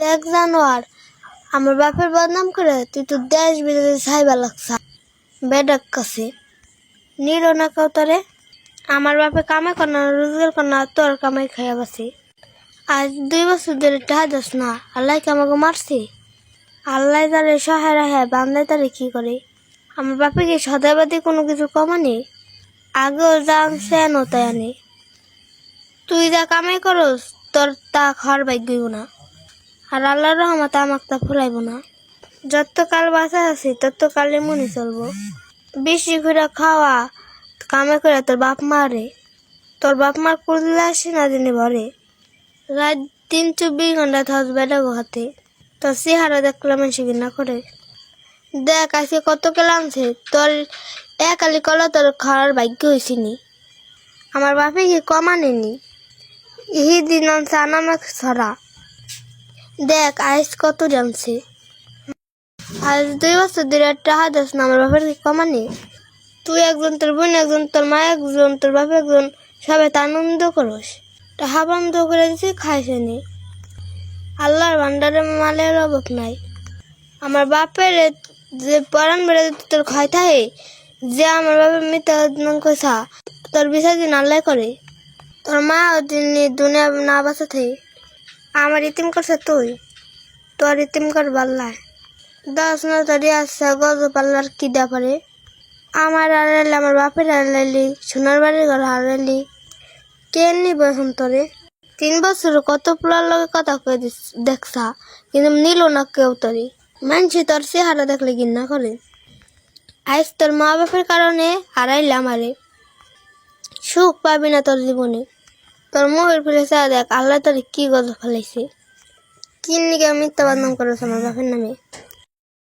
দেখ জানোয়ার, আমার বাপের বদনাম করে তুই তো দেশ বিদেশে ছাইবা লাগছা বেডাক কাছে নিল না কেউ তোরে। আমার বাপে কামাই কর না রোজগার কর না, তোর কামাই খাইয়া বাসি। আজ 2 বছর ধরে টাহা যাস না, আল্লাহ কি আমাকে মারছি? আল্লাহ তারে সহায় রাখে, বান্দায় তারে কি করে? আমার বাপে কি সদাইবাদী কোনো কিছু কমানি? আগেও যা আনছে এনো তাই আনি। তুই যা কামাই করস তোর তা খাওয়ার ভাগ্যইব না, আর আল্লাহর রহমতে আমাকে তা ফুরাইব না। যত কাল বাঁচা আছি তত কালে মনে চলবো। বেশি করে খাওয়া কামে করে তোর বাপ মারে, তোর বাপ মার কুড়লে আসে না দিনে ভরে। রাত দিন 24 ঘন্টা থাকস বেটা হাতে, তোর চেহারা দেখলে মানুষ ঘৃণা করে। দেখ আজকে কত কেলা আনছে, তোর এক আলি কলা তোর খাওয়ার ভাগ্য হয়েছিনি। আমার বাপে কি কমানেনি, এই দিন আনছে আনামে ছড়া। দেখ আইস কত জানছে। আজ 2 বছর ধরে টাহা দাস না, আমার বাপের কি কমানি? তুই একজন, তোর বোন একজন, তোর মা একজন, তোর বাপ একজন, সবাই তো আনন্দ করস। টাহা বন্ধ করে দিছি খাইছেনি। আল্লাহর ভান্ডারে মালের অভাব নাই। আমার বাপের যে পরান বেড়ে তোর খাই থাকে, যে আমার বাপের মিথ্যা কইসা তোর বিচার দিন আল্লাহ করে। তোর মা দুনিয়া না বাঁচা থাকে আমার ইতিম করছে তুই, তোর ইতিম কর বাল্লায় 10 না তোর আসছে গজ পাল্লার কি দা পারে। আমার আড়াইলি আমার বাপের আড়াইলি সোনার বাড়ির ঘর হারাইলি, কে নিব এখন তোরে? 3 বছর কত পোলার লগে কথা কয়ে দেখছা, কিন্তু নিল না কেউ তোরে। মানুষ তোর চেহারা দেখলে ঘৃণা করে। আজ তোর মা বাপের কারণে হারাইলে আমারে, সুখ পাবি না তোর জীবনে। তোর মুখের ফেলে চা দেখ আল্লাহ তোর কি গজব ফেলাইছে। কি নিকে মিথ্যা বদনাম করেছে আমার বাপের নামে।